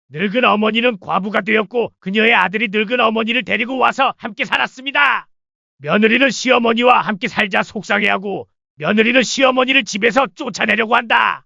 늙은 어머니는 과부가 되었고 그녀의 아들이 늙은 어머니를 데리고 와서 함께 살았습니다. 며느리는 시어머니와 함께 살자 속상해하고 며느리는 시어머니를 집에서 쫓아내려고 한다.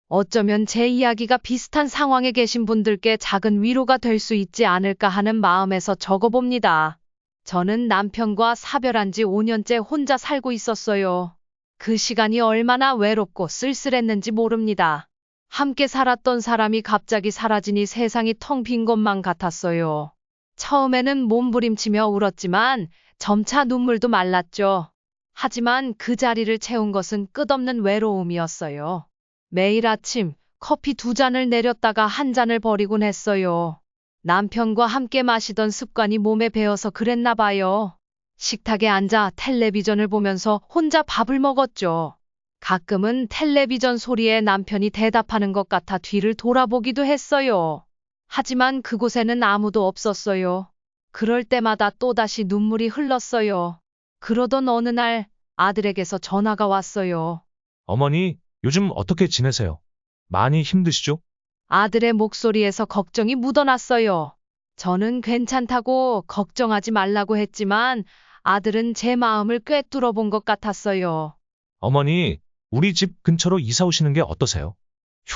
어쩌면 제 이야기가 비슷한 상황에 계신 분들께 작은 위로가 될 수 있지 않을까 하는 마음에서 적어봅니다. 저는 남편과 사별한 지 5년째 혼자 살고 있었어요. 그 시간이 얼마나 외롭고 쓸쓸했는지 모릅니다. 함께 살았던 사람이 갑자기 사라지니 세상이 텅 빈 것만 같았어요. 처음에는 몸부림치며 울었지만 점차 눈물도 말랐죠. 하지만 그 자리를 채운 것은 끝없는 외로움이었어요. 매일 아침 커피 2잔을 내렸다가 1잔을 버리곤 했어요. 남편과 함께 마시던 습관이 몸에 배어서 그랬나 봐요. 식탁에 앉아 텔레비전을 보면서 혼자 밥을 먹었죠. 가끔은 텔레비전 소리에 남편이 대답하는 것 같아 뒤를 돌아보기도 했어요. 하지만 그곳에는 아무도 없었어요. 그럴 때마다 또다시 눈물이 흘렀어요. 그러던 어느 날 아들에게서 전화가 왔어요. 어머니, 요즘 어떻게 지내세요? 많이 힘드시죠? 아들의 목소리에서 걱정이 묻어났어요. 저는 괜찮다고 걱정하지 말라고 했지만 아들은 제 마음을 꿰뚫어 본 것 같았어요. 어머니, 우리 집 근처로 이사 오시는 게 어떠세요?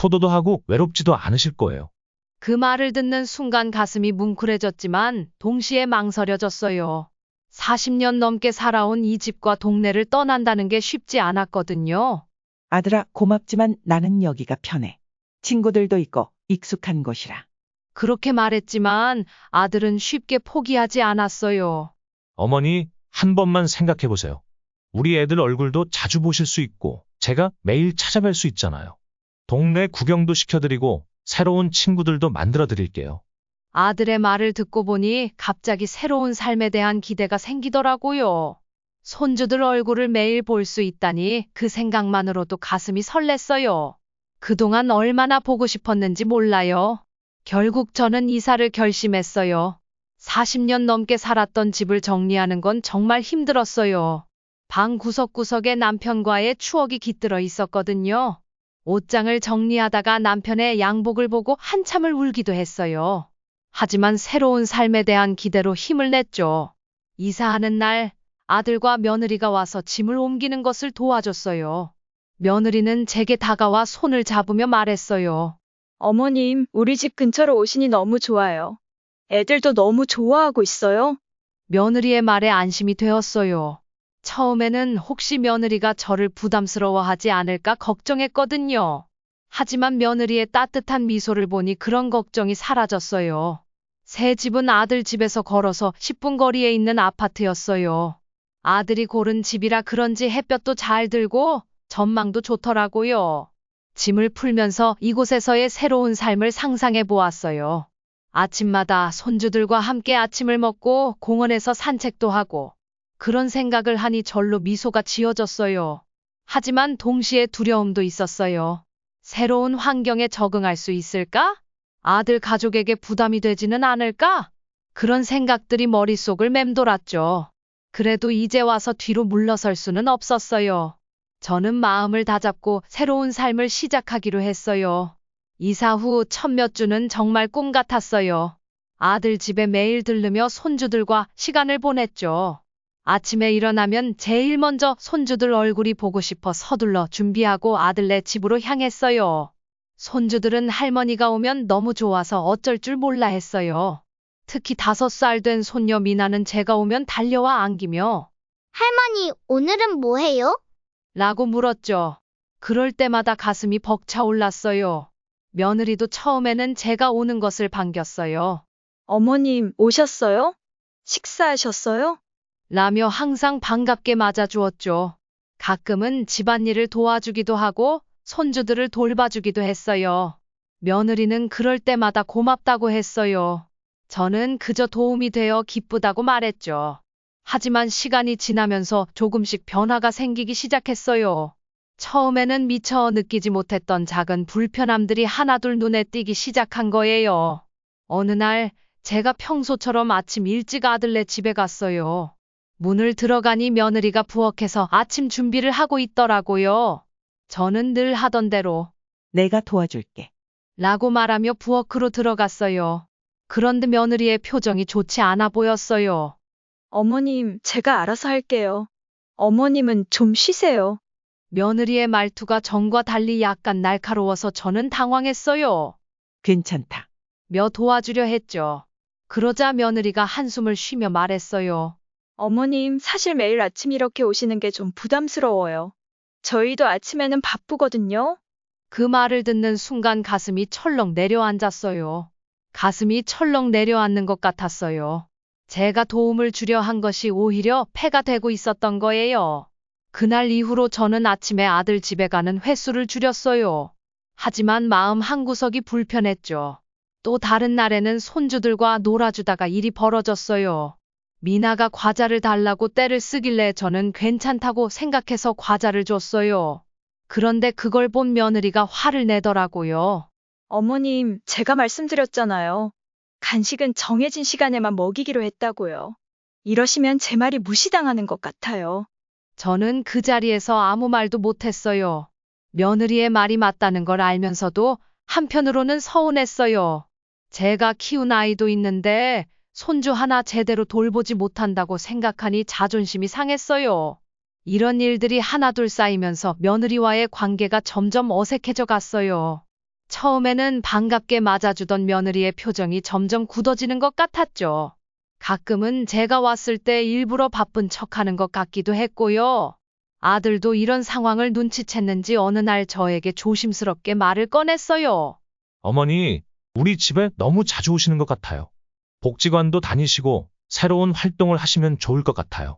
효도도 하고 외롭지도 않으실 거예요. 그 말을 듣는 순간 가슴이 뭉클해졌지만 동시에 망설여졌어요. 40년 넘게 살아온 이 집과 동네를 떠난다는 게 쉽지 않았거든요. 아들아, 고맙지만 나는 여기가 편해. 친구들도 있고 익숙한 곳이라. 그렇게 말했지만 아들은 쉽게 포기하지 않았어요. 어머니, 한 번만 생각해 보세요. 우리 애들 얼굴도 자주 보실 수 있고, 제가 매일 찾아뵐 수 있잖아요. 동네 구경도 시켜드리고, 새로운 친구들도 만들어 드릴게요. 아들의 말을 듣고 보니 갑자기 새로운 삶에 대한 기대가 생기더라고요. 손주들 얼굴을 매일 볼 수 있다니 그 생각만으로도 가슴이 설렜어요. 그동안 얼마나 보고 싶었는지 몰라요. 결국 저는 이사를 결심했어요. 40년 넘게 살았던 집을 정리하는 건 정말 힘들었어요. 방 구석구석에 남편과의 추억이 깃들어 있었거든요. 옷장을 정리하다가 남편의 양복을 보고 한참을 울기도 했어요. 하지만 새로운 삶에 대한 기대로 힘을 냈죠. 이사하는 날 아들과 며느리가 와서 짐을 옮기는 것을 도와줬어요. 며느리는 제게 다가와 손을 잡으며 말했어요. 어머님, 우리 집 근처로 오시니 너무 좋아요. 애들도 너무 좋아하고 있어요. 며느리의 말에 안심이 되었어요. 처음에는 혹시 며느리가 저를 부담스러워하지 않을까 걱정했거든요. 하지만 며느리의 따뜻한 미소를 보니 그런 걱정이 사라졌어요. 새 집은 아들 집에서 걸어서 10분 거리에 있는 아파트였어요. 아들이 고른 집이라 그런지 햇볕도 잘 들고 전망도 좋더라고요. 짐을 풀면서 이곳에서의 새로운 삶을 상상해 보았어요. 아침마다 손주들과 함께 아침을 먹고 공원에서 산책도 하고 그런 생각을 하니 절로 미소가 지어졌어요. 하지만 동시에 두려움도 있었어요. 새로운 환경에 적응할 수 있을까? 아들 가족에게 부담이 되지는 않을까? 그런 생각들이 머릿속을 맴돌았죠. 그래도 이제 와서 뒤로 물러설 수는 없었어요. 저는 마음을 다잡고 새로운 삶을 시작하기로 했어요. 이사 후 첫 몇 주는 정말 꿈 같았어요. 아들 집에 매일 들르며 손주들과 시간을 보냈죠. 아침에 일어나면 제일 먼저 손주들 얼굴이 보고 싶어 서둘러 준비하고 아들네 집으로 향했어요. 손주들은 할머니가 오면 너무 좋아서 어쩔 줄 몰라 했어요. 특히 5살 된 손녀 미나는 제가 오면 달려와 안기며 할머니, 오늘은 뭐 해요? 라고 물었죠. 그럴 때마다 가슴이 벅차올랐어요. 며느리도 처음에는 제가 오는 것을 반겼어요. 어머님, 오셨어요? 식사하셨어요? 라며 항상 반갑게 맞아주었죠. 가끔은 집안일을 도와주기도 하고 손주들을 돌봐주기도 했어요. 며느리는 그럴 때마다 고맙다고 했어요. 저는 그저 도움이 되어 기쁘다고 말했죠. 하지만 시간이 지나면서 조금씩 변화가 생기기 시작했어요. 처음에는 미처 느끼지 못했던 작은 불편함들이 하나둘 눈에 띄기 시작한 거예요. 어느 날 제가 평소처럼 아침 일찍 아들네 집에 갔어요. 문을 들어가니 며느리가 부엌에서 아침 준비를 하고 있더라고요. 저는 늘 하던 대로 내가 도와줄게. 라고 말하며 부엌으로 들어갔어요. 그런데 며느리의 표정이 좋지 않아 보였어요. 어머님, 제가 알아서 할게요. 어머님은 좀 쉬세요. 며느리의 말투가 전과 달리 약간 날카로워서 저는 당황했어요. 괜찮다. 며 도와주려 했죠. 그러자 며느리가 한숨을 쉬며 말했어요. 어머님, 사실 매일 아침 이렇게 오시는 게 좀 부담스러워요. 저희도 아침에는 바쁘거든요. 그 말을 듣는 순간 가슴이 철렁 내려앉았어요. 가슴이 철렁 내려앉는 것 같았어요. 제가 도움을 주려 한 것이 오히려 폐가 되고 있었던 거예요. 그날 이후로 저는 아침에 아들 집에 가는 횟수를 줄였어요. 하지만 마음 한구석이 불편했죠. 또 다른 날에는 손주들과 놀아주다가 일이 벌어졌어요. 미나가 과자를 달라고 떼를 쓰길래 저는 괜찮다고 생각해서 과자를 줬어요. 그런데 그걸 본 며느리가 화를 내더라고요. 어머님, 제가 말씀드렸잖아요. 간식은 정해진 시간에만 먹이기로 했다고요. 이러시면 제 말이 무시당하는 것 같아요. 저는 그 자리에서 아무 말도 못했어요. 며느리의 말이 맞다는 걸 알면서도 한편으로는 서운했어요. 제가 키운 아이도 있는데 손주 하나 제대로 돌보지 못한다고 생각하니 자존심이 상했어요. 이런 일들이 하나둘 쌓이면서 며느리와의 관계가 점점 어색해져 갔어요. 처음에는 반갑게 맞아주던 며느리의 표정이 점점 굳어지는 것 같았죠. 가끔은 제가 왔을 때 일부러 바쁜 척하는 것 같기도 했고요. 아들도 이런 상황을 눈치챘는지 어느 날 저에게 조심스럽게 말을 꺼냈어요. 어머니, 우리 집에 너무 자주 오시는 것 같아요. 복지관도 다니시고 새로운 활동을 하시면 좋을 것 같아요.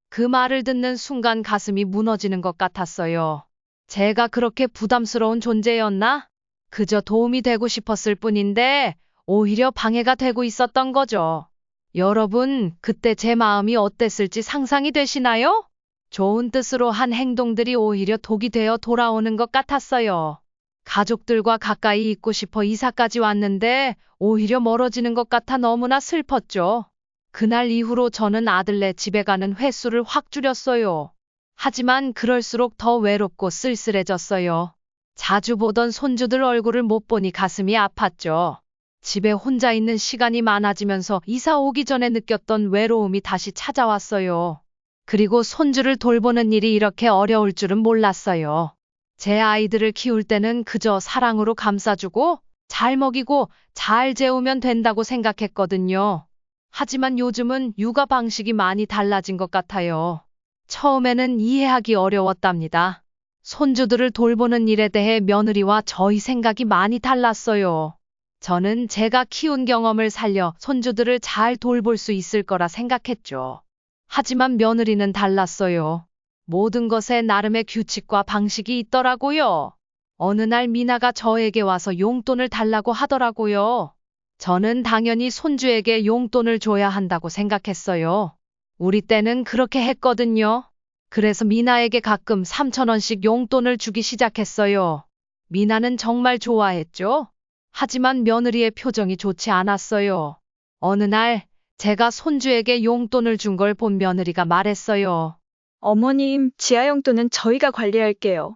그 말을 듣는 순간 가슴이 무너지는 것 같았어요. 제가 그렇게 부담스러운 존재였나? 그저 도움이 되고 싶었을 뿐인데 오히려 방해가 되고 있었던 거죠. 여러분, 그때 제 마음이 어땠을지 상상이 되시나요? 좋은 뜻으로 한 행동들이 오히려 독이 되어 돌아오는 것 같았어요. 가족들과 가까이 있고 싶어 이사까지 왔는데 오히려 멀어지는 것 같아 너무나 슬펐죠. 그날 이후로 저는 아들네 집에 가는 횟수를 확 줄였어요. 하지만 그럴수록 더 외롭고 쓸쓸해졌어요. 자주 보던 손주들 얼굴을 못 보니 가슴이 아팠죠. 집에 혼자 있는 시간이 많아지면서 이사 오기 전에 느꼈던 외로움이 다시 찾아왔어요. 그리고 손주를 돌보는 일이 이렇게 어려울 줄은 몰랐어요. 제 아이들을 키울 때는 그저 사랑으로 감싸주고 잘 먹이고 잘 재우면 된다고 생각했거든요. 하지만 요즘은 육아 방식이 많이 달라진 것 같아요. 처음에는 이해하기 어려웠답니다. 손주들을 돌보는 일에 대해 며느리와 저희 생각이 많이 달랐어요. 저는 제가 키운 경험을 살려 손주들을 잘 돌볼 수 있을 거라 생각했죠. 하지만 며느리는 달랐어요. 모든 것에 나름의 규칙과 방식이 있더라고요. 어느 날 미나가 저에게 와서 용돈을 달라고 하더라고요. 저는 당연히 손주에게 용돈을 줘야 한다고 생각했어요. 우리 때는 그렇게 했거든요. 그래서 미나에게 가끔 3,000원씩 용돈을 주기 시작했어요. 미나는 정말 좋아했죠. 하지만 며느리의 표정이 좋지 않았어요. 어느 날 제가 손주에게 용돈을 준 걸 본 며느리가 말했어요. 어머님, 지하용돈은 저희가 관리할게요.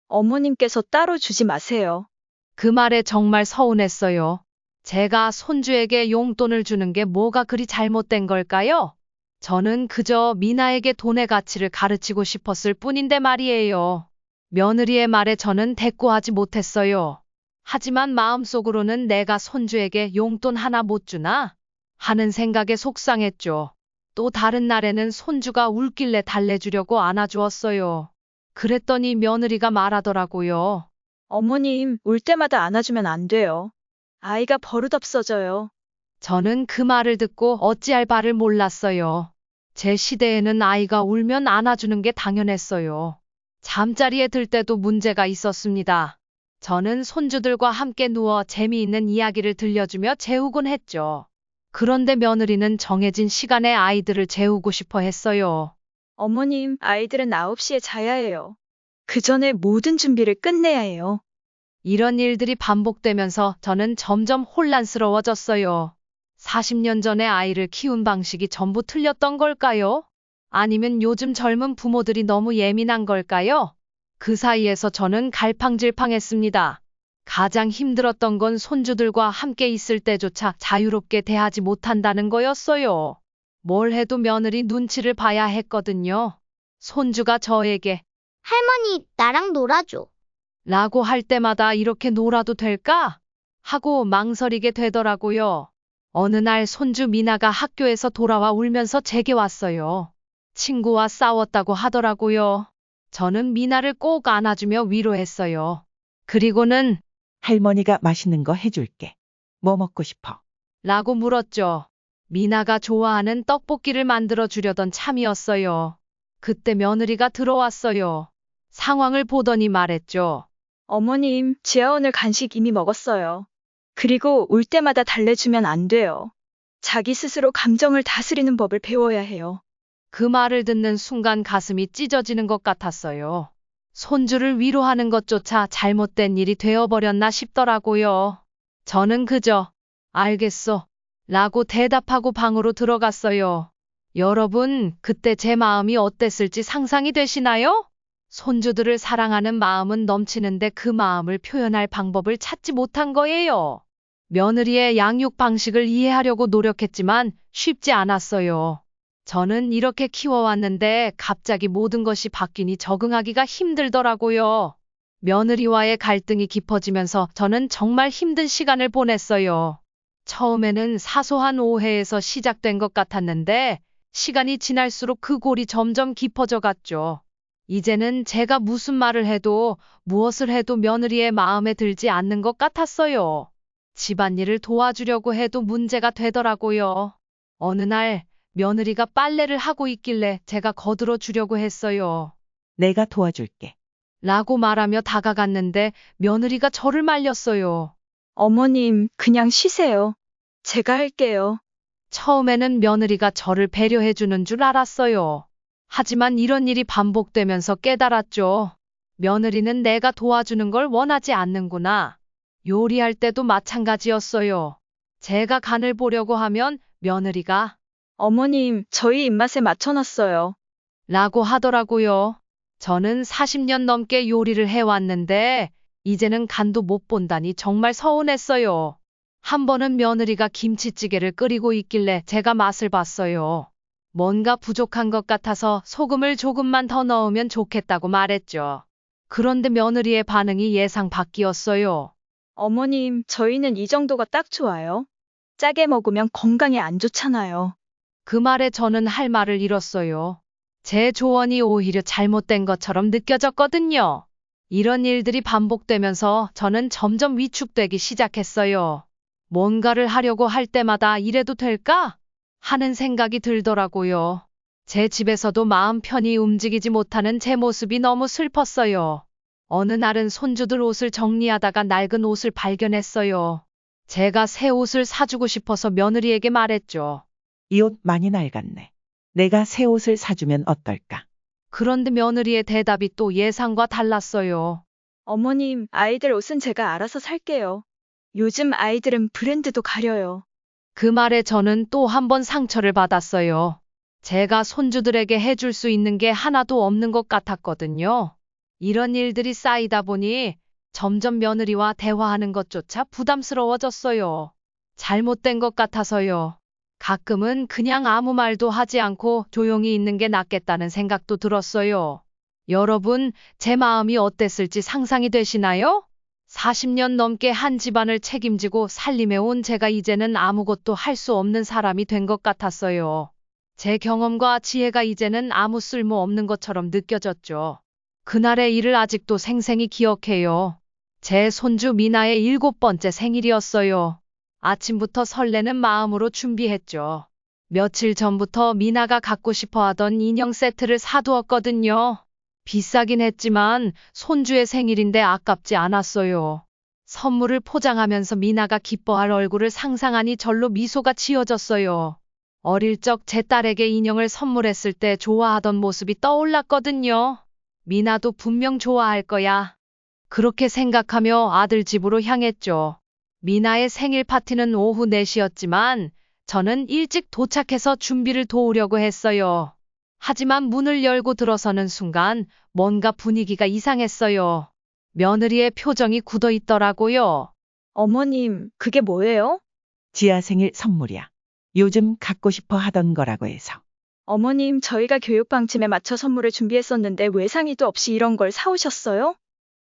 어머님께서 따로 주지 마세요. 그 말에 정말 서운했어요. 제가 손주에게 용돈을 주는 게 뭐가 그리 잘못된 걸까요? 저는 그저 미나에게 돈의 가치를 가르치고 싶었을 뿐인데 말이에요. 며느리의 말에 저는 대꾸하지 못했어요. 하지만 마음속으로는 내가 손주에게 용돈 하나 못 주나? 하는 생각에 속상했죠. 또 다른 날에는 손주가 울길래 달래주려고 안아주었어요. 그랬더니 며느리가 말하더라고요. 어머님, 울 때마다 안아주면 안 돼요. 아이가 버릇없어져요. 저는 그 말을 듣고 어찌할 바를 몰랐어요. 제 시대에는 아이가 울면 안아주는 게 당연했어요. 잠자리에 들 때도 문제가 있었습니다. 저는 손주들과 함께 누워 재미있는 이야기를 들려주며 재우곤 했죠. 그런데 며느리는 정해진 시간에 아이들을 재우고 싶어 했어요. 어머님, 아이들은 9시에 자야 해요. 그 전에 모든 준비를 끝내야 해요. 이런 일들이 반복되면서 저는 점점 혼란스러워졌어요. 40년 전에 아이를 키운 방식이 전부 틀렸던 걸까요? 아니면 요즘 젊은 부모들이 너무 예민한 걸까요? 그 사이에서 저는 갈팡질팡했습니다. 가장 힘들었던 건 손주들과 함께 있을 때조차 자유롭게 대하지 못한다는 거였어요. 뭘 해도 며느리 눈치를 봐야 했거든요. 손주가 저에게 할머니, 나랑 놀아줘. 라고 할 때마다 이렇게 놀아도 될까? 하고 망설이게 되더라고요. 어느 날 손주 미나가 학교에서 돌아와 울면서 제게 왔어요. 친구와 싸웠다고 하더라고요. 저는 미나를 꼭 안아주며 위로했어요. 그리고는 할머니가 맛있는 거 해줄게. 뭐 먹고 싶어? 라고 물었죠. 미나가 좋아하는 떡볶이를 만들어 주려던 참이었어요. 그때 며느리가 들어왔어요. 상황을 보더니 말했죠. 어머님, 지아 오늘 간식 이미 먹었어요. 그리고 울 때마다 달래주면 안 돼요. 자기 스스로 감정을 다스리는 법을 배워야 해요. 그 말을 듣는 순간 가슴이 찢어지는 것 같았어요. 손주를 위로하는 것조차 잘못된 일이 되어버렸나 싶더라고요. 저는 그저 알겠어 라고 대답하고 방으로 들어갔어요. 여러분, 그때 제 마음이 어땠을지 상상이 되시나요? 손주들을 사랑하는 마음은 넘치는데 그 마음을 표현할 방법을 찾지 못한 거예요. 며느리의 양육 방식을 이해하려고 노력했지만 쉽지 않았어요. 저는 이렇게 키워왔는데 갑자기 모든 것이 바뀌니 적응하기가 힘들더라고요. 며느리와의 갈등이 깊어지면서 저는 정말 힘든 시간을 보냈어요. 처음에는 사소한 오해에서 시작된 것 같았는데 시간이 지날수록 그 골이 점점 깊어져 갔죠. 이제는 제가 무슨 말을 해도 무엇을 해도 며느리의 마음에 들지 않는 것 같았어요. 집안일을 도와주려고 해도 문제가 되더라고요. 어느 날 며느리가 빨래를 하고 있길래 제가 거들어 주려고 했어요. 내가 도와줄게. 라고 말하며 다가갔는데 며느리가 저를 말렸어요. 어머님, 그냥 쉬세요. 제가 할게요. 처음에는 며느리가 저를 배려해 주는 줄 알았어요. 하지만 이런 일이 반복되면서 깨달았죠. 며느리는 내가 도와주는 걸 원하지 않는구나. 요리할 때도 마찬가지였어요. 제가 간을 보려고 하면 며느리가 어머님, 저희 입맛에 맞춰놨어요. 라고 하더라고요. 저는 40년 넘게 요리를 해왔는데 이제는 간도 못 본다니 정말 서운했어요. 한 번은 며느리가 김치찌개를 끓이고 있길래 제가 맛을 봤어요. 뭔가 부족한 것 같아서 소금을 조금만 더 넣으면 좋겠다고 말했죠. 그런데 며느리의 반응이 예상 밖이었어요. 어머님, 저희는 이 정도가 딱 좋아요. 짜게 먹으면 건강에 안 좋잖아요. 그 말에 저는 할 말을 잃었어요. 제 조언이 오히려 잘못된 것처럼 느껴졌거든요. 이런 일들이 반복되면서 저는 점점 위축되기 시작했어요. 뭔가를 하려고 할 때마다 이래도 될까? 하는 생각이 들더라고요. 제 집에서도 마음 편히 움직이지 못하는 제 모습이 너무 슬펐어요. 어느 날은 손주들 옷을 정리하다가 낡은 옷을 발견했어요. 제가 새 옷을 사주고 싶어서 며느리에게 말했죠. 이 옷 많이 낡았네. 내가 새 옷을 사주면 어떨까? 그런데 며느리의 대답이 또 예상과 달랐어요. 어머님, 아이들 옷은 제가 알아서 살게요. 요즘 아이들은 브랜드도 가려요. 그 말에 저는 또 한 번 상처를 받았어요. 제가 손주들에게 해줄 수 있는 게 하나도 없는 것 같았거든요. 이런 일들이 쌓이다 보니 점점 며느리와 대화하는 것조차 부담스러워졌어요. 잘못된 것 같아서요. 가끔은 그냥 아무 말도 하지 않고 조용히 있는 게 낫겠다는 생각도 들었어요. 여러분, 제 마음이 어땠을지 상상이 되시나요? 40년 넘게 한 집안을 책임지고 살림해온 제가 이제는 아무것도 할 수 없는 사람이 된 것 같았어요. 제 경험과 지혜가 이제는 아무 쓸모 없는 것처럼 느껴졌죠. 그날의 일을 아직도 생생히 기억해요. 제 손주 미나의 7번째 생일이었어요. 아침부터 설레는 마음으로 준비했죠. 며칠 전부터 미나가 갖고 싶어 하던 인형 세트를 사두었거든요. 비싸긴 했지만 손주의 생일인데 아깝지 않았어요. 선물을 포장하면서 미나가 기뻐할 얼굴을 상상하니 절로 미소가 지어졌어요. 어릴 적 제 딸에게 인형을 선물했을 때 좋아하던 모습이 떠올랐거든요. 미나도 분명 좋아할 거야. 그렇게 생각하며 아들 집으로 향했죠. 미나의 생일 파티는 오후 4시였지만 저는 일찍 도착해서 준비를 도우려고 했어요. 하지만 문을 열고 들어서는 순간 뭔가 분위기가 이상했어요. 며느리의 표정이 굳어 있더라고요. 어머님, 그게 뭐예요? 지아 생일 선물이야. 요즘 갖고 싶어 하던 거라고 해서. 어머님, 저희가 교육 방침에 맞춰 선물을 준비했었는데 왜 상의도 없이 이런 걸 사오셨어요?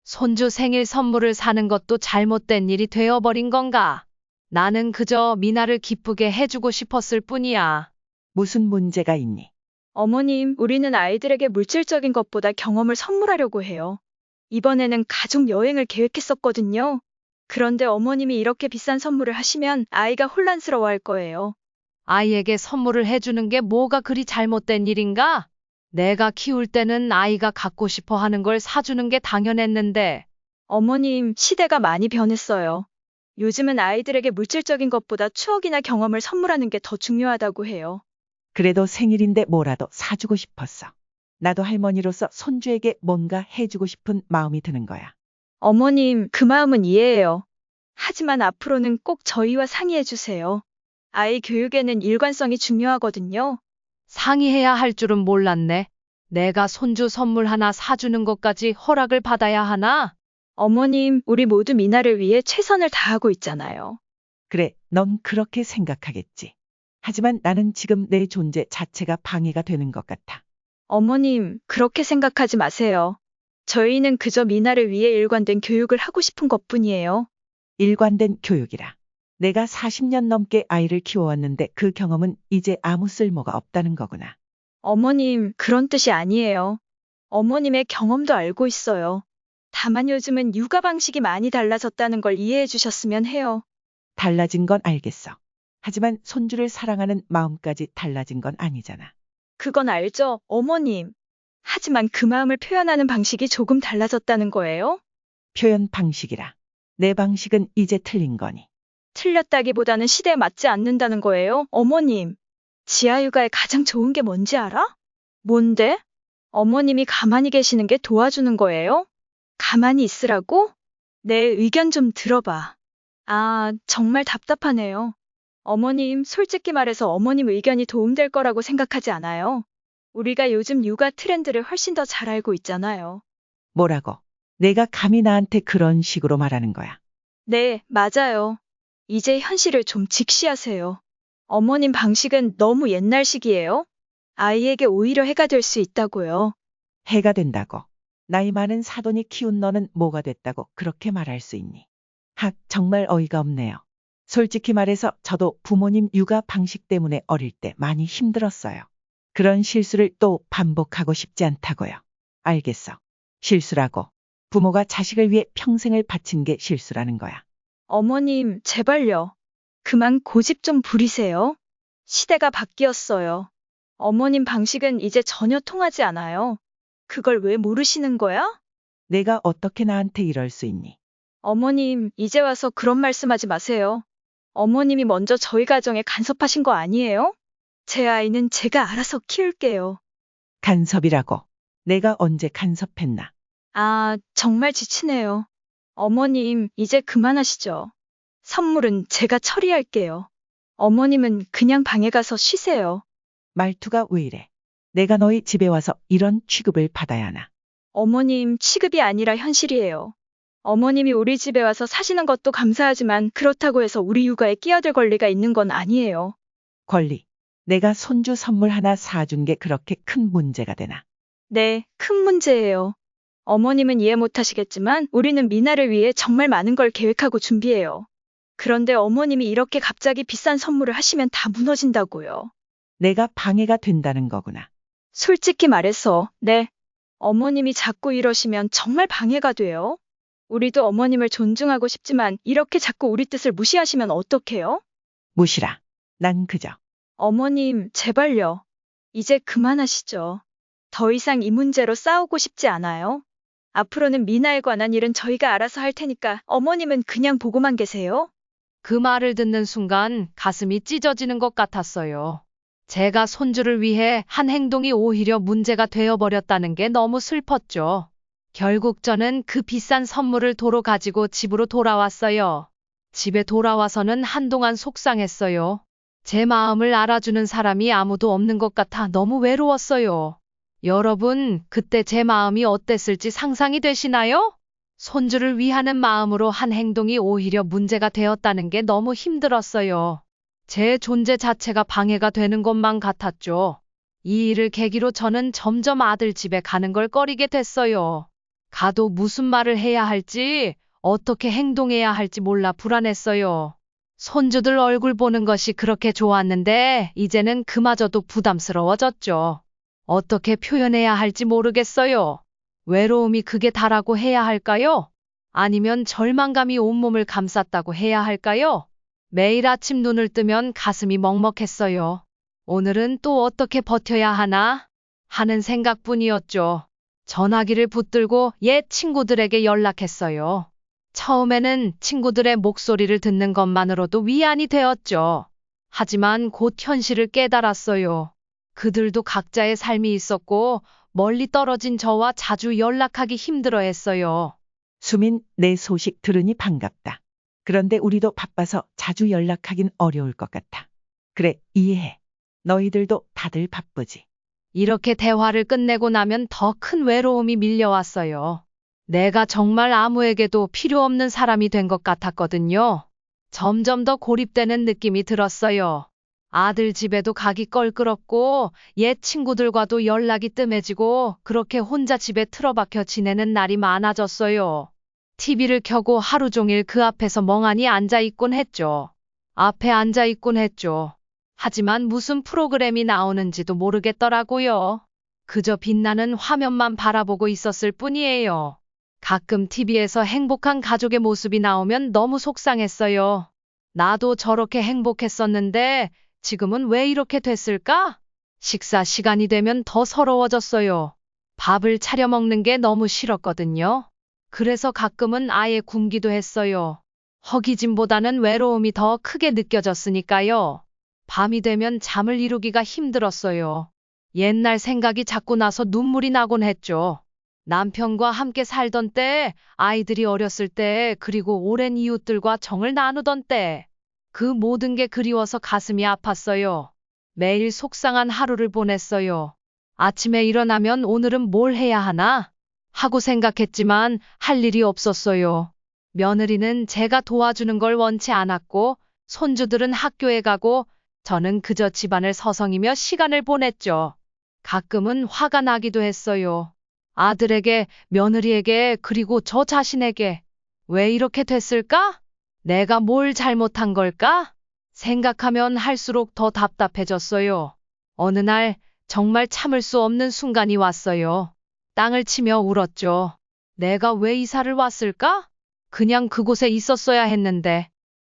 손주 생일 선물을 사는 것도 잘못된 일이 되어버린 건가? 나는 그저 미나를 기쁘게 해주고 싶었을 뿐이야. 무슨 문제가 있니? 어머님, 우리는 아이들에게 물질적인 것보다 경험을 선물하려고 해요. 이번에는 가족 여행을 계획했었거든요. 그런데 어머님이 이렇게 비싼 선물을 하시면 아이가 혼란스러워할 거예요. 아이에게 선물을 해주는 게 뭐가 그리 잘못된 일인가? 내가 키울 때는 아이가 갖고 싶어 하는 걸 사주는 게 당연했는데, 어머님, 시대가 많이 변했어요. 요즘은 아이들에게 물질적인 것보다 추억이나 경험을 선물하는 게 더 중요하다고 해요. 그래도 생일인데 뭐라도 사주고 싶었어. 나도 할머니로서 손주에게 뭔가 해주고 싶은 마음이 드는 거야. 어머님, 그 마음은 이해해요. 하지만 앞으로는 꼭 저희와 상의해 주세요. 아이 교육에는 일관성이 중요하거든요. 상의해야 할 줄은 몰랐네. 내가 손주 선물 하나 사주는 것까지 허락을 받아야 하나? 어머님, 우리 모두 미나를 위해 최선을 다하고 있잖아요. 그래, 넌 그렇게 생각하겠지. 하지만 나는 지금 내 존재 자체가 방해가 되는 것 같아. 어머님, 그렇게 생각하지 마세요. 저희는 그저 미나를 위해 일관된 교육을 하고 싶은 것뿐이에요. 일관된 교육이라. 내가 40년 넘게 아이를 키워왔는데 그 경험은 이제 아무 쓸모가 없다는 거구나. 어머님, 그런 뜻이 아니에요. 어머님의 경험도 알고 있어요. 다만 요즘은 육아 방식이 많이 달라졌다는 걸 이해해 주셨으면 해요. 달라진 건 알겠어. 하지만 손주를 사랑하는 마음까지 달라진 건 아니잖아. 그건 알죠, 어머님. 하지만 그 마음을 표현하는 방식이 조금 달라졌다는 거예요? 표현 방식이라. 내 방식은 이제 틀린 거니. 틀렸다기보다는 시대에 맞지 않는다는 거예요, 어머님. 지하육아에 가장 좋은 게 뭔지 알아? 뭔데? 어머님이 가만히 계시는 게 도와주는 거예요? 가만히 있으라고? 내 의견 좀 들어봐. 아, 정말 답답하네요. 어머님, 솔직히 말해서 어머님 의견이 도움될 거라고 생각하지 않아요. 우리가 요즘 육아 트렌드를 훨씬 더 잘 알고 있잖아요. 뭐라고? 내가 감히 나한테 그런 식으로 말하는 거야. 네, 맞아요. 이제 현실을 좀 직시하세요. 어머님 방식은 너무 옛날식이에요. 아이에게 오히려 해가 될 수 있다고요. 해가 된다고. 나이 많은 사돈이 키운 너는 뭐가 됐다고 그렇게 말할 수 있니? 정말 어이가 없네요. 솔직히 말해서 저도 부모님 육아 방식 때문에 어릴 때 많이 힘들었어요. 그런 실수를 또 반복하고 싶지 않다고요. 알겠어. 실수라고. 부모가 자식을 위해 평생을 바친 게 실수라는 거야. 어머님, 제발요. 그만 고집 좀 부리세요. 시대가 바뀌었어요. 어머님 방식은 이제 전혀 통하지 않아요. 그걸 왜 모르시는 거야? 내가 어떻게 나한테 이럴 수 있니? 어머님, 이제 와서 그런 말씀하지 마세요. 어머님이 먼저 저희 가정에 간섭하신 거 아니에요? 제 아이는 제가 알아서 키울게요. 간섭이라고. 내가 언제 간섭했나? 아, 정말 지치네요. 어머님, 이제 그만하시죠. 선물은 제가 처리할게요. 어머님은 그냥 방에 가서 쉬세요. 말투가 왜 이래? 내가 너희 집에 와서 이런 취급을 받아야 하나? 어머님, 취급이 아니라 현실이에요. 어머님이 우리 집에 와서 사시는 것도 감사하지만 그렇다고 해서 우리 육아에 끼어들 권리가 있는 건 아니에요. 권리. 내가 손주 선물 하나 사준 게 그렇게 큰 문제가 되나? 네, 큰 문제예요. 어머님은 이해 못 하시겠지만 우리는 미나를 위해 정말 많은 걸 계획하고 준비해요. 그런데 어머님이 이렇게 갑자기 비싼 선물을 하시면 다 무너진다고요. 내가 방해가 된다는 거구나. 솔직히 말해서, 네. 어머님이 자꾸 이러시면 정말 방해가 돼요. 우리도 어머님을 존중하고 싶지만 이렇게 자꾸 우리 뜻을 무시하시면 어떡해요? 무시라. 난 그저 어머님, 제발요. 이제 그만하시죠. 더 이상 이 문제로 싸우고 싶지 않아요. 앞으로는 미나에 관한 일은 저희가 알아서 할 테니까 어머님은 그냥 보고만 계세요. 그 말을 듣는 순간 가슴이 찢어지는 것 같았어요. 제가 손주를 위해 한 행동이 오히려 문제가 되어버렸다는 게 너무 슬펐죠. 결국 저는 그 비싼 선물을 도로 가지고 집으로 돌아왔어요. 집에 돌아와서는 한동안 속상했어요. 제 마음을 알아주는 사람이 아무도 없는 것 같아 너무 외로웠어요. 여러분, 그때 제 마음이 어땠을지 상상이 되시나요? 손주를 위하는 마음으로 한 행동이 오히려 문제가 되었다는 게 너무 힘들었어요. 제 존재 자체가 방해가 되는 것만 같았죠. 이 일을 계기로 저는 점점 아들 집에 가는 걸 꺼리게 됐어요. 가도 무슨 말을 해야 할지, 어떻게 행동해야 할지 몰라 불안했어요. 손주들 얼굴 보는 것이 그렇게 좋았는데, 이제는 그마저도 부담스러워졌죠. 어떻게 표현해야 할지 모르겠어요. 외로움이 극에 달하고 해야 할까요? 아니면 절망감이 온몸을 감쌌다고 해야 할까요? 매일 아침 눈을 뜨면 가슴이 먹먹했어요. 오늘은 또 어떻게 버텨야 하나? 하는 생각뿐이었죠. 전화기를 붙들고 옛 친구들에게 연락했어요. 처음에는 친구들의 목소리를 듣는 것만으로도 위안이 되었죠. 하지만 곧 현실을 깨달았어요. 그들도 각자의 삶이 있었고 멀리 떨어진 저와 자주 연락하기 힘들어했어요. 수민, 내 소식 들으니 반갑다. 그런데 우리도 바빠서 자주 연락하긴 어려울 것 같아. 그래, 이해해. 너희들도 다들 바쁘지. 이렇게 대화를 끝내고 나면 더 큰 외로움이 밀려왔어요. 내가 정말 아무에게도 필요 없는 사람이 된 것 같았거든요. 점점 더 고립되는 느낌이 들었어요. 아들 집에도 가기 껄끄럽고 옛 친구들과도 연락이 뜸해지고 그렇게 혼자 집에 틀어박혀 지내는 날이 많아졌어요. TV를 켜고 하루 종일 그 앞에서 멍하니 앉아있곤 했죠. 앞에 앉아있곤 했죠. 하지만 무슨 프로그램이 나오는지도 모르겠더라고요. 그저 빛나는 화면만 바라보고 있었을 뿐이에요. 가끔 TV에서 행복한 가족의 모습이 나오면 너무 속상했어요. 나도 저렇게 행복했었는데 지금은 왜 이렇게 됐을까? 식사 시간이 되면 더 서러워졌어요. 밥을 차려 먹는 게 너무 싫었거든요. 그래서 가끔은 아예 굶기도 했어요. 허기짐보다는 외로움이 더 크게 느껴졌으니까요. 밤이 되면 잠을 이루기가 힘들었어요. 옛날 생각이 자꾸 나서 눈물이 나곤 했죠. 남편과 함께 살던 때, 아이들이 어렸을 때, 그리고 오랜 이웃들과 정을 나누던 때, 그 모든 게 그리워서 가슴이 아팠어요. 매일 속상한 하루를 보냈어요. 아침에 일어나면 오늘은 뭘 해야 하나? 하고 생각했지만 할 일이 없었어요. 며느리는 제가 도와주는 걸 원치 않았고, 손주들은 학교에 가고, 저는 그저 집안을 서성이며 시간을 보냈죠. 가끔은 화가 나기도 했어요. 아들에게, 며느리에게, 그리고 저 자신에게. 왜 이렇게 됐을까? 내가 뭘 잘못한 걸까? 생각하면 할수록 더 답답해졌어요. 어느 날 정말 참을 수 없는 순간이 왔어요. 땅을 치며 울었죠. 내가 왜 이사를 왔을까? 그냥 그곳에 있었어야 했는데.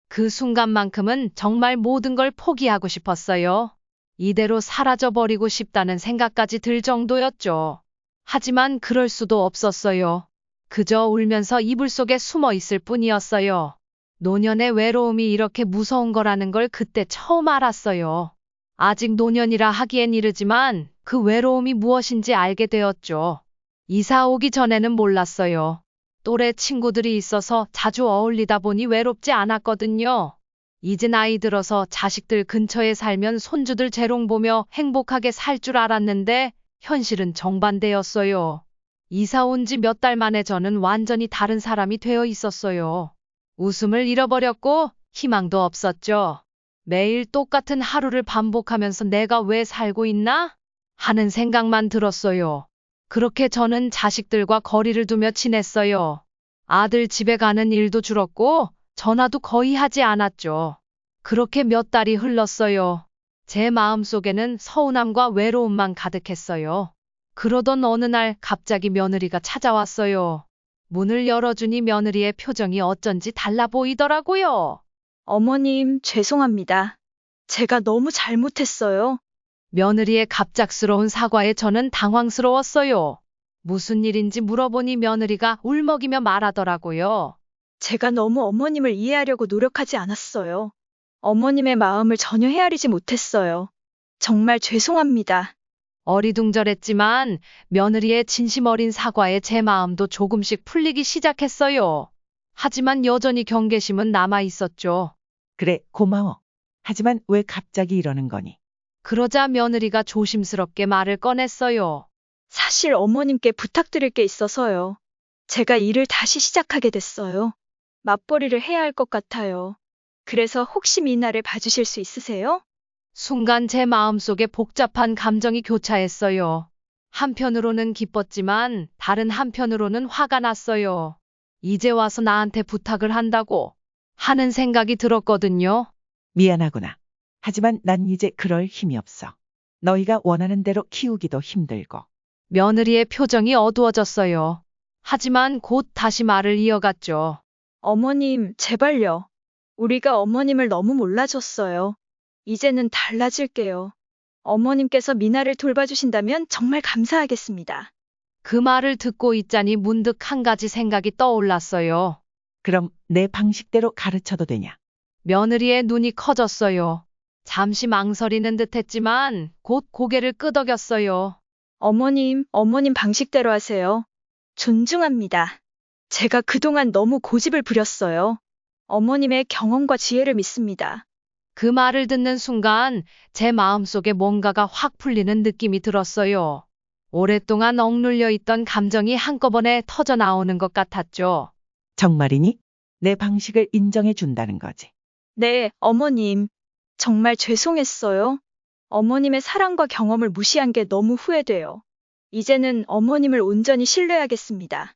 그 순간만큼은 정말 모든 걸 포기하고 싶었어요. 이대로 사라져버리고 싶다는 생각까지 들 정도였죠. 하지만 그럴 수도 없었어요. 그저 울면서 이불 속에 숨어 있을 뿐이었어요. 노년의 외로움이 이렇게 무서운 거라는 걸 그때 처음 알았어요. 아직 노년이라 하기엔 이르지만 그 외로움이 무엇인지 알게 되었죠. 이사 오기 전에는 몰랐어요. 또래 친구들이 있어서 자주 어울리다 보니 외롭지 않았거든요. 이제 나이 들어서 자식들 근처에 살면 손주들 재롱 보며 행복하게 살 줄 알았는데 현실은 정반대였어요. 이사 온 지 몇 달 만에 저는 완전히 다른 사람이 되어 있었어요. 웃음을 잃어버렸고 희망도 없었죠. 매일 똑같은 하루를 반복하면서 내가 왜 살고 있나? 하는 생각만 들었어요. 그렇게 저는 자식들과 거리를 두며 지냈어요. 아들 집에 가는 일도 줄었고 전화도 거의 하지 않았죠. 그렇게 몇 달이 흘렀어요. 제 마음속에는 서운함과 외로움만 가득했어요. 그러던 어느 날 갑자기 며느리가 찾아왔어요. 문을 열어주니 며느리의 표정이 어쩐지 달라 보이더라고요. 어머님, 죄송합니다. 제가 너무 잘못했어요. 며느리의 갑작스러운 사과에 저는 당황스러웠어요. 무슨 일인지 물어보니 며느리가 울먹이며 말하더라고요. 제가 너무 어머님을 이해하려고 노력하지 않았어요. 어머님의 마음을 전혀 헤아리지 못했어요. 정말 죄송합니다. 어리둥절했지만 며느리의 진심 어린 사과에 제 마음도 조금씩 풀리기 시작했어요. 하지만 여전히 경계심은 남아 있었죠. 그래, 고마워. 하지만 왜 갑자기 이러는 거니? 그러자 며느리가 조심스럽게 말을 꺼냈어요. 사실 어머님께 부탁드릴 게 있어서요. 제가 일을 다시 시작하게 됐어요. 맞벌이를 해야 할 것 같아요. 그래서 혹시 미나를 봐주실 수 있으세요? 순간 제 마음속에 복잡한 감정이 교차했어요. 한편으로는 기뻤지만 다른 한편으로는 화가 났어요. 이제 와서 나한테 부탁을 한다고 하는 생각이 들었거든요. 미안하구나. 하지만 난 이제 그럴 힘이 없어. 너희가 원하는 대로 키우기도 힘들고. 며느리의 표정이 어두워졌어요. 하지만 곧 다시 말을 이어갔죠. 어머님, 제발요. 우리가 어머님을 너무 몰라줬어요. 이제는 달라질게요. 어머님께서 미나를 돌봐주신다면 정말 감사하겠습니다. 그 말을 듣고 있자니 문득 한 가지 생각이 떠올랐어요. 그럼 내 방식대로 가르쳐도 되냐? 며느리의 눈이 커졌어요. 잠시 망설이는 듯 했지만 곧 고개를 끄덕였어요. 어머님 방식대로 하세요. 존중합니다. 제가 그동안 너무 고집을 부렸어요. 어머님의 경험과 지혜를 믿습니다. 그 말을 듣는 순간 제 마음속에 뭔가가 확 풀리는 느낌이 들었어요. 오랫동안 억눌려 있던 감정이 한꺼번에 터져 나오는 것 같았죠. 정말이니? 내 방식을 인정해 준다는 거지. 네, 어머님. 정말 죄송했어요. 어머님의 사랑과 경험을 무시한 게 너무 후회돼요. 이제는 어머님을 온전히 신뢰하겠습니다.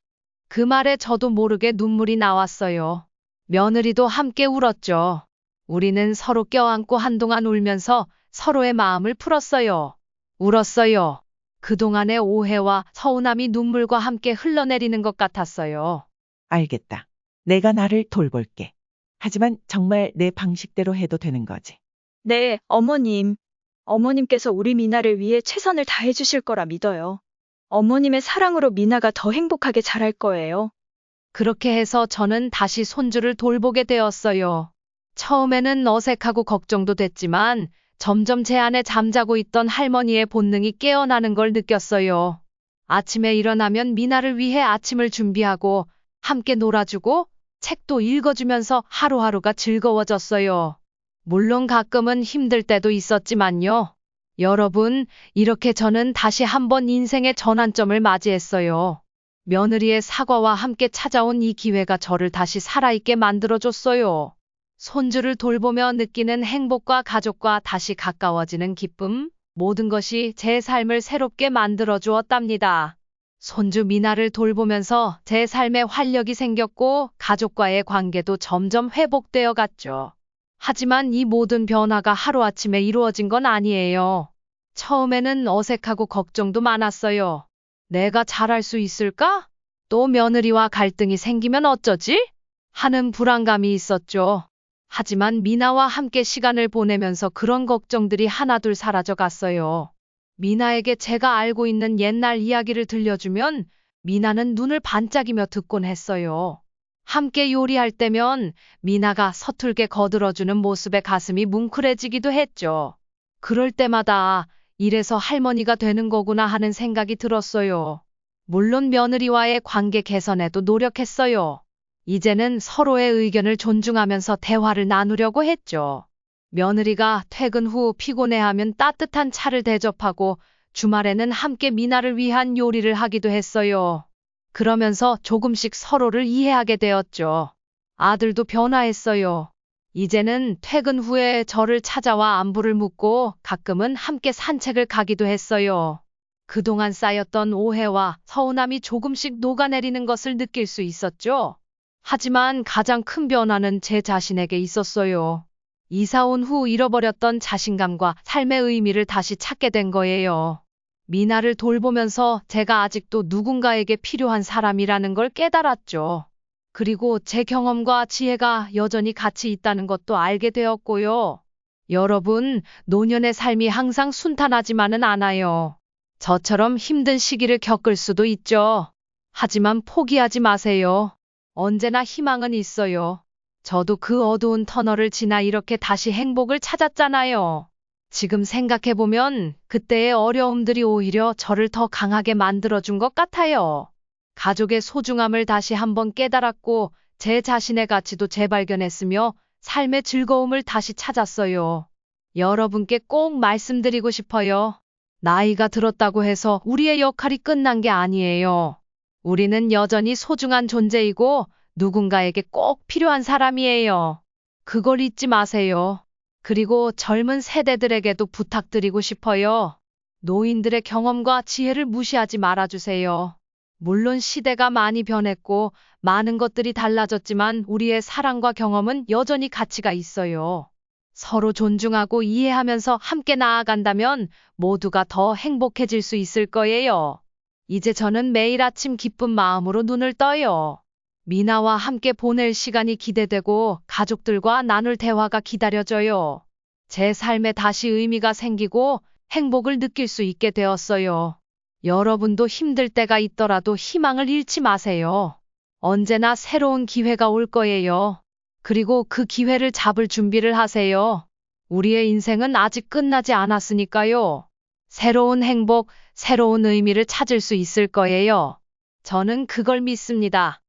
그 말에 저도 모르게 눈물이 나왔어요. 며느리도 함께 울었죠. 우리는 서로 껴안고 한동안 울면서 서로의 마음을 풀었어요. 울었어요. 그동안의 오해와 서운함이 눈물과 함께 흘러내리는 것 같았어요. 알겠다. 내가 나를 돌볼게. 하지만 정말 내 방식대로 해도 되는 거지. 네, 어머님. 어머님께서 우리 미나를 위해 최선을 다해 주실 거라 믿어요. 어머님의 사랑으로 미나가 더 행복하게 자랄 거예요. 그렇게 해서 저는 다시 손주를 돌보게 되었어요. 처음에는 어색하고 걱정도 됐지만 점점 제 안에 잠자고 있던 할머니의 본능이 깨어나는 걸 느꼈어요. 아침에 일어나면 미나를 위해 아침을 준비하고 함께 놀아주고 책도 읽어주면서 하루하루가 즐거워졌어요. 물론 가끔은 힘들 때도 있었지만요. 여러분, 이렇게 저는 다시 한번 인생의 전환점을 맞이했어요. 며느리의 사과와 함께 찾아온 이 기회가 저를 다시 살아있게 만들어줬어요. 손주를 돌보며 느끼는 행복과 가족과 다시 가까워지는 기쁨, 모든 것이 제 삶을 새롭게 만들어 주었답니다. 손주 미나를 돌보면서 제 삶에 활력이 생겼고 가족과의 관계도 점점 회복되어 갔죠. 하지만 이 모든 변화가 하루아침에 이루어진 건 아니에요. 처음에는 어색하고 걱정도 많았어요. 내가 잘할 수 있을까? 또 며느리와 갈등이 생기면 어쩌지? 하는 불안감이 있었죠. 하지만 미나와 함께 시간을 보내면서 그런 걱정들이 하나둘 사라져 갔어요. 미나에게 제가 알고 있는 옛날 이야기를 들려주면 미나는 눈을 반짝이며 듣곤 했어요. 함께 요리할 때면 미나가 서툴게 거들어주는 모습에 가슴이 뭉클해지기도 했죠. 그럴 때마다 이래서 할머니가 되는 거구나 하는 생각이 들었어요. 물론 며느리와의 관계 개선에도 노력했어요. 이제는 서로의 의견을 존중하면서 대화를 나누려고 했죠. 며느리가 퇴근 후 피곤해하면 따뜻한 차를 대접하고 주말에는 함께 미나를 위한 요리를 하기도 했어요. 그러면서 조금씩 서로를 이해하게 되었죠. 아들도 변화했어요. 이제는 퇴근 후에 저를 찾아와 안부를 묻고 가끔은 함께 산책을 가기도 했어요. 그동안 쌓였던 오해와 서운함이 조금씩 녹아내리는 것을 느낄 수 있었죠. 하지만 가장 큰 변화는 제 자신에게 있었어요. 이사 온 후 잃어버렸던 자신감과 삶의 의미를 다시 찾게 된 거예요. 미나를 돌보면서 제가 아직도 누군가에게 필요한 사람이라는 걸 깨달았죠. 그리고 제 경험과 지혜가 여전히 가치 있다는 것도 알게 되었고요. 여러분, 노년의 삶이 항상 순탄하지만은 않아요. 저처럼 힘든 시기를 겪을 수도 있죠. 하지만 포기하지 마세요. 언제나 희망은 있어요. 저도 그 어두운 터널을 지나 이렇게 다시 행복을 찾았잖아요. 지금 생각해보면 그때의 어려움들이 오히려 저를 더 강하게 만들어준 것 같아요. 가족의 소중함을 다시 한번 깨달았고 제 자신의 가치도 재발견했으며 삶의 즐거움을 다시 찾았어요. 여러분께 꼭 말씀드리고 싶어요. 나이가 들었다고 해서 우리의 역할이 끝난 게 아니에요. 우리는 여전히 소중한 존재이고 누군가에게 꼭 필요한 사람이에요. 그걸 잊지 마세요. 그리고 젊은 세대들에게도 부탁드리고 싶어요. 노인들의 경험과 지혜를 무시하지 말아주세요. 물론 시대가 많이 변했고 많은 것들이 달라졌지만 우리의 사랑과 경험은 여전히 가치가 있어요. 서로 존중하고 이해하면서 함께 나아간다면 모두가 더 행복해질 수 있을 거예요. 이제 저는 매일 아침 기쁜 마음으로 눈을 떠요. 미나와 함께 보낼 시간이 기대되고 가족들과 나눌 대화가 기다려져요. 제 삶에 다시 의미가 생기고 행복을 느낄 수 있게 되었어요. 여러분도 힘들 때가 있더라도 희망을 잃지 마세요. 언제나 새로운 기회가 올 거예요. 그리고 그 기회를 잡을 준비를 하세요. 우리의 인생은 아직 끝나지 않았으니까요. 새로운 행복, 새로운 의미를 찾을 수 있을 거예요. 저는 그걸 믿습니다.